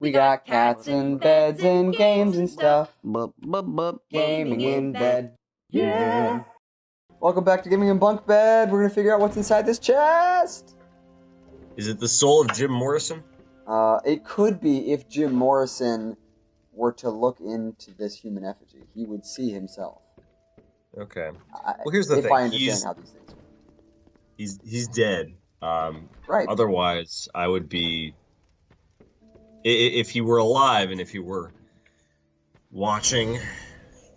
We got cats and beds and games and stuff. Gaming in bed. Yeah. Welcome back to Gaming in Bunk Bed. We're going to figure out what's inside this chest. Is it the soul of Jim Morrison? It could be if Jim Morrison were to look into this human effigy. He would see himself. Okay. Well, here's the thing. If I understand how these things work. He's dead. Right. Otherwise, I would be... If he were alive and if he were watching...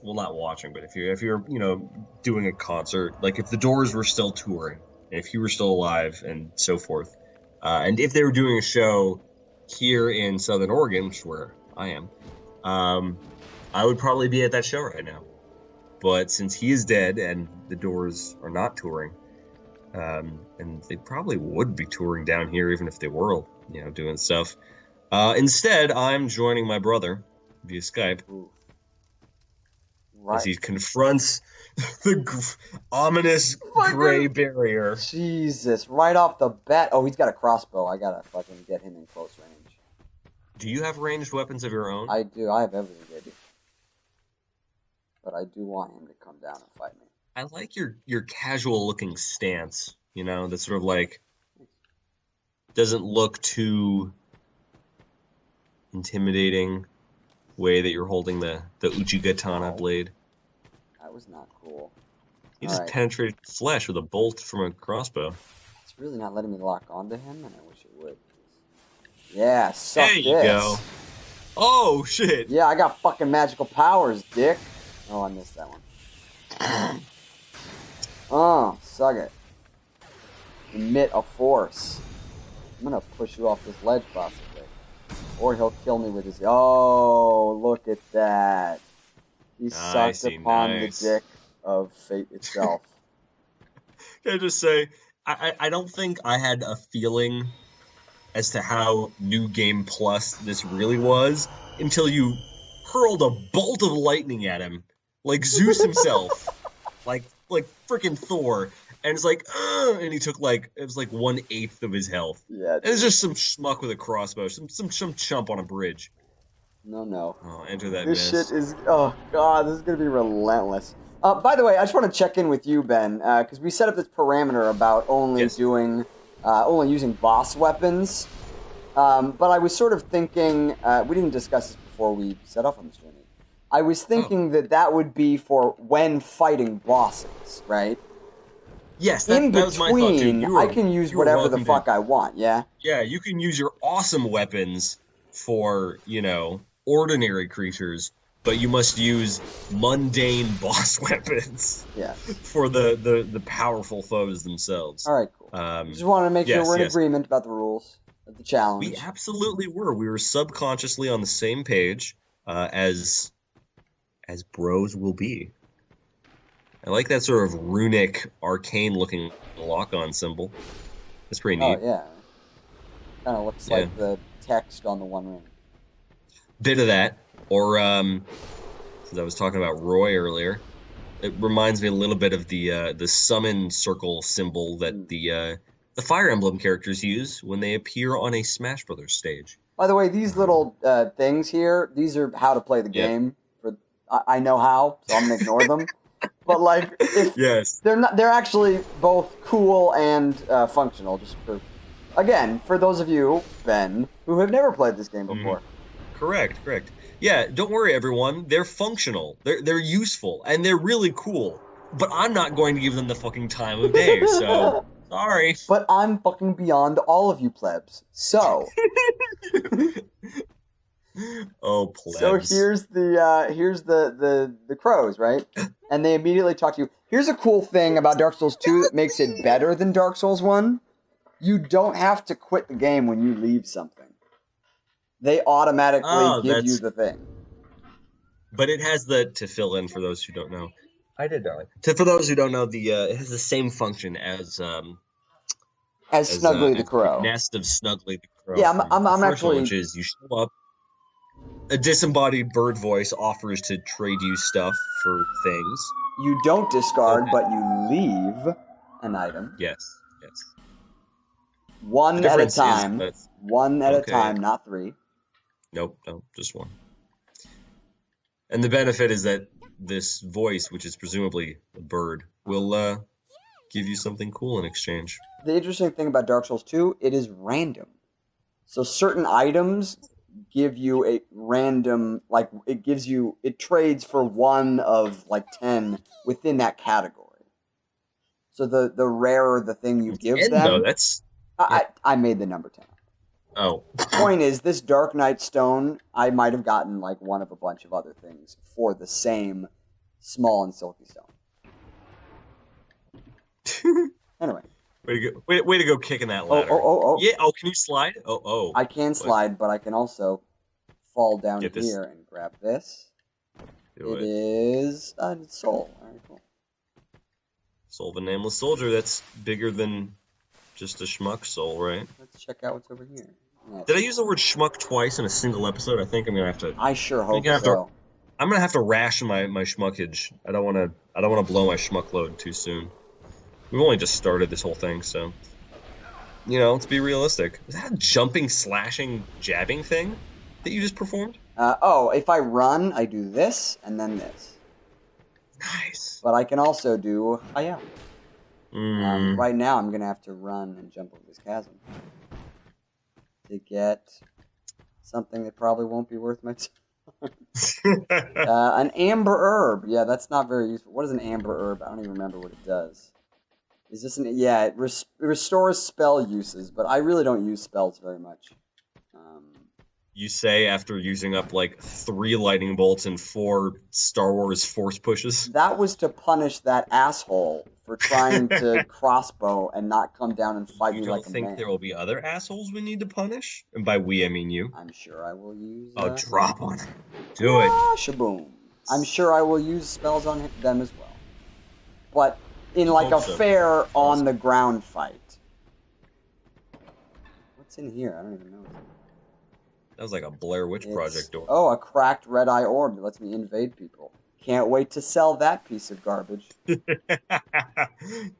Well, not watching, but if you're doing a concert, like if the Doors were still touring, and if he were still alive and so forth, and if they were doing a show here in Southern Oregon, which is where I am, I would probably be at that show right now. But since he is dead and the Doors are not touring, and they probably would be touring down here even if they were, doing stuff. Instead, I'm joining my brother via Skype. Ooh. Right. As he confronts the ominous gray barrier. Jesus, right off the bat. Oh, he's got a crossbow. I gotta fucking get him in close range. Do you have ranged weapons of your own? I do. I have everything ready. But I do want him to come down and fight me. I like your casual-looking stance, that sort of like doesn't look too intimidating way that you're holding the Uchigatana blade. That was not cool. You just penetrated flesh with a bolt from a crossbow. It's really not letting me lock onto him, and I wish it would. Yeah, suck this. There you go. Oh, shit. Yeah, I got fucking magical powers, dick. Oh, I missed that one. Oh, suck it. Emit a force. I'm gonna push you off this ledge, possibly. Or he'll kill me with his... Oh, look at that. He sucked upon the dick of fate itself. Can I just say, I don't think I had a feeling as to how New Game Plus this really was until you hurled a bolt of lightning at him, like Zeus himself, like freaking Thor. And it's like, and he took it was like 1/8 of his health. Yeah. It was just some schmuck with a crossbow, some chump on a bridge. No. Oh, enter that this miss. Shit is, oh god, this is gonna be relentless. By the way, I just want to check in with you, Ben, because we set up this parameter about only using boss weapons. But I was sort of thinking, we didn't discuss this before we set off on this journey. I was thinking that would be for when fighting bosses, right? Yes, that was my thought too. I can use whatever the fuck I want, yeah? Yeah, you can use your awesome weapons for, ordinary creatures, but you must use mundane boss weapons for the powerful foes themselves. All right, cool. Just wanted to make sure we're in agreement about the rules of the challenge. We absolutely were. We were subconsciously on the same page as bros will be. I like that sort of runic, arcane-looking lock-on symbol. It's pretty neat. Oh, yeah. Kind of looks like the text on the One Ring. Bit of that. Or, since I was talking about Roy earlier, it reminds me a little bit of the summon circle symbol that the Fire Emblem characters use when they appear on a Smash Brothers stage. By the way, these little things here, these are how to play the game. I know how, so I'm going to ignore them. But they're actually both cool and functional. Just for those of you, Ben, who have never played this game before. Correct. Yeah, don't worry, everyone. They're functional. They're useful and they're really cool. But I'm not going to give them the fucking time of day. So sorry. But I'm fucking beyond all of you plebs. So. Oh, plebs. So here's the crows, right? And they immediately talk to you. Here's a cool thing about Dark Souls 2 that makes it better than Dark Souls 1. You don't have to quit the game when you leave something. They automatically give you the thing. But it has to fill in for those who don't know. I did, darling. For those who don't know, it has the same function as Snuggly the Crow. Nest of Snuggly the Crow. Yeah, I'm actually... Which is you show up, a disembodied bird voice offers to trade you stuff for things. You don't discard, but you leave an item. Yes. One at a time. One at a time, not three. Nope, no, just one. And the benefit is that this voice, which is presumably a bird, will give you something cool in exchange. The interesting thing about Dark Souls 2, it is random. So certain items give you a random, like, it trades for one of, like, 10 within that category. So the rarer the thing you give 10, them... though, that's... I made the number 10. Oh. Point is, this Dark Knight Stone, I might have gotten, like, one of a bunch of other things for the same small and silky stone. Anyway. Way to go kicking that ladder. Oh. Yeah, oh, can you slide? Oh. I can slide, but I can also fall down Get this. here and grab this. Do It is a soul. All right, cool. Soul of a Nameless Soldier, that's bigger than just a schmuck soul, right? Let's check out what's over here. Did I use the word schmuck twice in a single episode? I think I'm gonna have to. I sure hope so. I'm gonna have to ration my schmuckage. I don't wanna blow my schmuck load too soon. We've only just started this whole thing, so let's be realistic. Is that a jumping, slashing, jabbing thing that you just performed? If I run, I do this and then this. Nice. But I can also do yeah. Right now, I'm gonna have to run and jump over this chasm to get something that probably won't be worth my time. An amber herb. Yeah, that's not very useful. What is an amber herb? I don't even remember what it does. Is this it restores spell uses, but I really don't use spells very much. You say after using up like 3 lightning bolts and 4 Star Wars force pushes? That was to punish that asshole for trying to crossbow and not come down and fight me like a man. You don't think there will be other assholes we need to punish? And by we, I mean you. I'm sure I will use... drop on it. Do it. Shaboom. I'm sure I will use spells on them as well. But in like a fair on-the-ground fight. What's in here? I don't even know. That was like a Blair Witch Project door. Oh, a cracked red-eye orb that lets me invade people. Can't wait to sell that piece of garbage.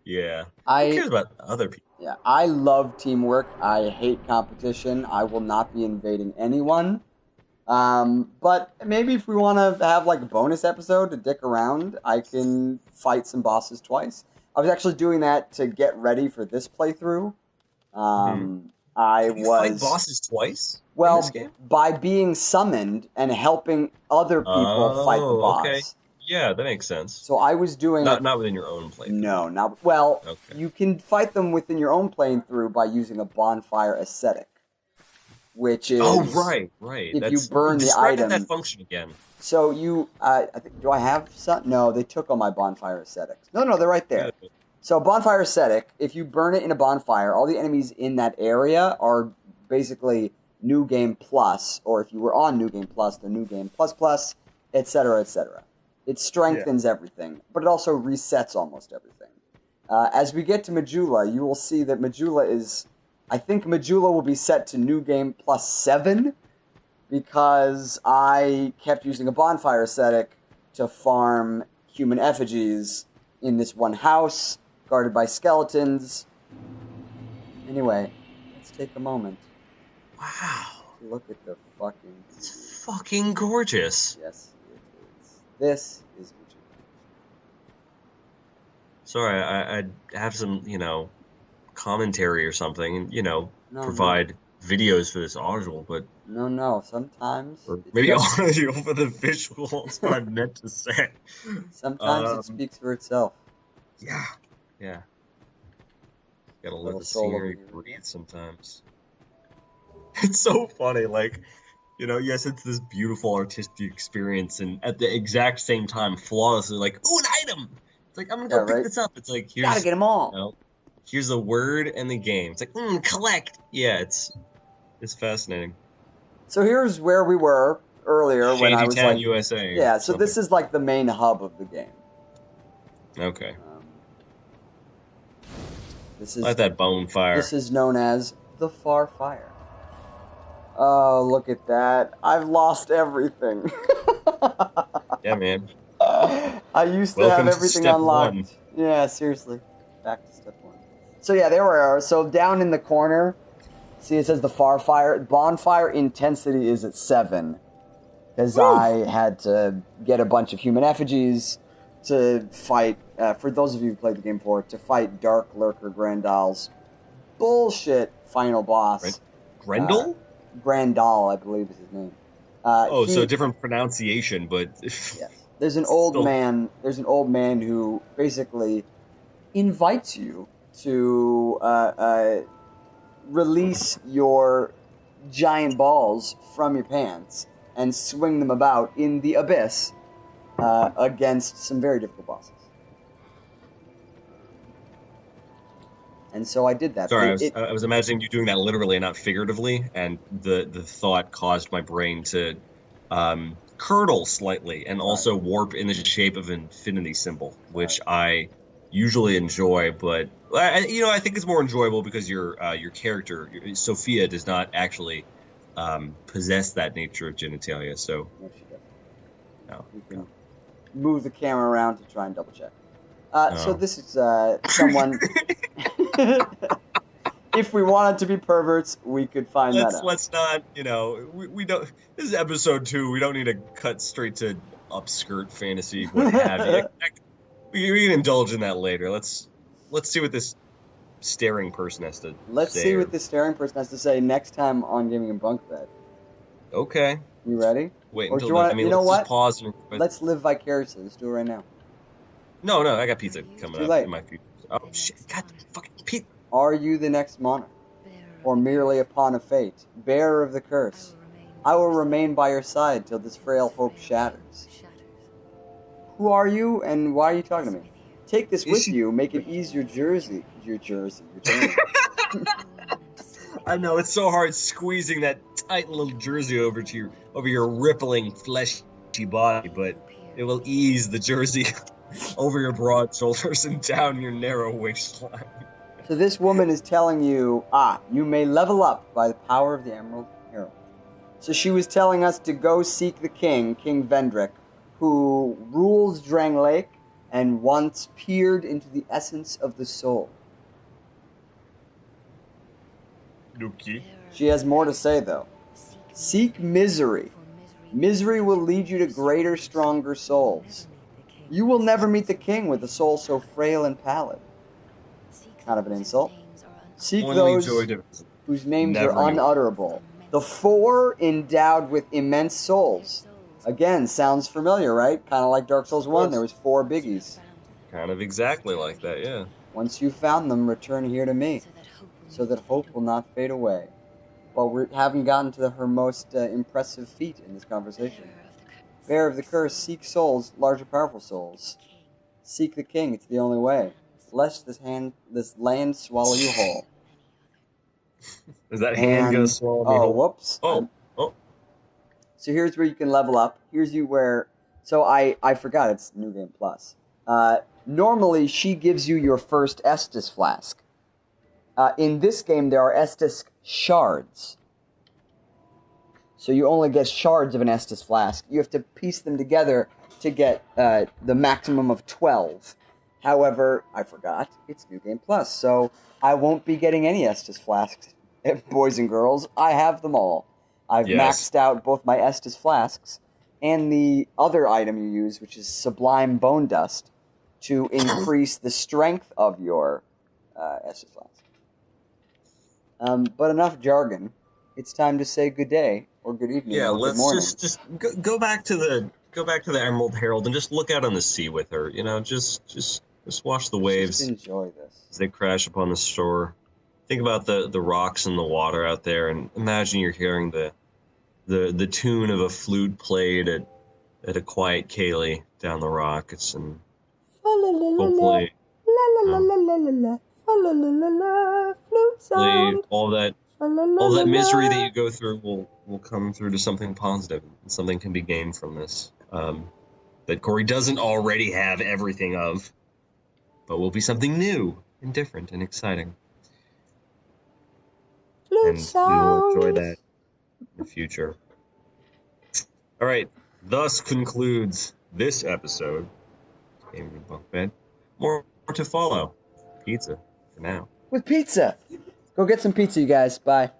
Yeah. Who cares about other people? Yeah, I love teamwork. I hate competition. I will not be invading anyone. But maybe if we want to have like a bonus episode to dick around, I can fight some bosses twice. I was actually doing that to get ready for this playthrough. You fight bosses twice? Well, by being summoned and helping other people fight the boss. Okay. Yeah, that makes sense. So I was doing... Not within your own playthrough. No, not... Well, You can fight them within your own playthrough by using a bonfire ascetic, which is... Oh, right. If you burn the item... that function again. So you... I think, do I have some? No, they took all my bonfire ascetics. No, they're right there. Yeah. So bonfire ascetic, if you burn it in a bonfire, all the enemies in that area are basically New Game Plus, or if you were on New Game Plus, the New Game Plus, etc., etc. It strengthens everything, but it also resets almost everything. As we get to Majula, you will see that Majula is... I think Majula will be set to New Game Plus 7, because I kept using a bonfire ascetic to farm human effigies in this one house, guarded by skeletons. Anyway, let's take a moment. Wow. Look at the fucking... It's fucking gorgeous. Yes, it is. This is Majula. Sorry, I'd have some, commentary or something, and, provide videos for this audio, but... No, sometimes... Or maybe audio for the visual, that's what I meant to say. Sometimes it speaks for itself. Yeah. Gotta let the scenery breathe sometimes. It's so funny, yes, it's this beautiful artistic experience, and at the exact same time, flawlessly, ooh, an item! It's like, I'm gonna go pick this up. It's like, here's... Gotta get them all! Here's the word and the game. It's like, collect! Yeah, it's fascinating. So here's where we were earlier when I was Shantytown, USA. Yeah, so this is the main hub of the game. Okay. This is like that bonfire. This is known as the Far Fire. Oh, look at that. I've lost everything. Yeah, man. I used to have everything unlocked. 1. Yeah, seriously. Back to step 1. So yeah, there we are. So down in the corner, See, it says the bonfire intensity is at 7. Because I had to get a bunch of human effigies to fight, for those of you who played the game before, to fight Dark Lurker Grandal's bullshit final boss. Grendel? Grandal, I believe is his name. So different pronunciation, but... Yes. There's an old man who basically invites you to release your giant balls from your pants and swing them about in the abyss against some very difficult bosses. And so I did that. Sorry, I was imagining you doing that literally and not figuratively, and the thought caused my brain to curdle slightly and also warp in the shape of an infinity symbol, which I usually enjoy, but I think it's more enjoyable because your character, Sophia, does not actually possess that nature of genitalia, so... No, she doesn't. No. You can move the camera around to try and double check. No. So this is someone... If we wanted to be perverts, we could find that out. Let's not, we don't... This is episode 2, we don't need to cut straight to upskirt fantasy, what have you. We can indulge in that later. Let's see what this staring person has to say. Let's see what this staring person has to say next time on Gaming and Bunk Bed. Okay. You ready? Wait or until let's just pause. Let's live vicariously. Let's do it right now. No, I got pizza coming up in my future. Oh, shit. God, fucking pizza. Are you the next monarch? Or merely a pawn of fate? Bearer of the curse? I will remain by your side till this frail hope shatters. Who are you, and why are you talking to me? Take this with you, make it ease your journey. I know, it's so hard squeezing that tight little jersey over your rippling fleshy body, but it will ease the jersey over your broad shoulders and down your narrow waistline. So this woman is telling you, you may level up by the power of the Emerald Herald. So she was telling us to go seek the king, King Vendrick, who rules Drang Lake and once peered into the essence of the soul. Okay. She has more to say, though. Seek misery. Misery will lead you to greater, stronger souls. You will never meet the king with a soul so frail and pallid. Kind of an insult. Seek those whose names are unutterable. The 4 endowed with immense souls. Again, sounds familiar, right? Kind of like Dark Souls 1, there was 4 biggies. Kind of exactly like that, yeah. Once you found them, return here to me, so that hope will not fade away. But we haven't gotten to her most impressive feat in this conversation. Bearer of the curse, seek souls, larger, powerful souls. Seek the king, it's the only way. Lest this land swallow you whole. Is that hand gonna swallow me whole? Whoops. Oh. So here's where you can level up. So I forgot it's New Game Plus. Normally, she gives you your first Estus flask. In this game, there are Estus shards. So you only get shards of an Estus flask. You have to piece them together to get the maximum of 12. However, I forgot, it's New Game Plus, so I won't be getting any Estus flasks. Boys and girls, I have them all. I've maxed out both my Estus flasks and the other item you use, which is Sublime Bone Dust, to increase the strength of your Estus flask. But enough jargon. It's time to say good day or good evening. Yeah, or let's good morning. just go back to the Emerald Herald and just look out on the sea with her. Just watch the waves. Just enjoy this as they crash upon the shore. Think about the rocks and the water out there, and imagine you're hearing the tune of a flute played at a quiet ceilidh down the rocks, and hopefully all that misery that you go through will come through to something positive, and something can be gained from this that Corey doesn't already have everything of, but will be something new and different and exciting. And we will enjoy that in the future. All right, thus concludes this episode of Gaming and Bunk Bed. More to follow. Pizza for now. With pizza. Go get some pizza, you guys. Bye.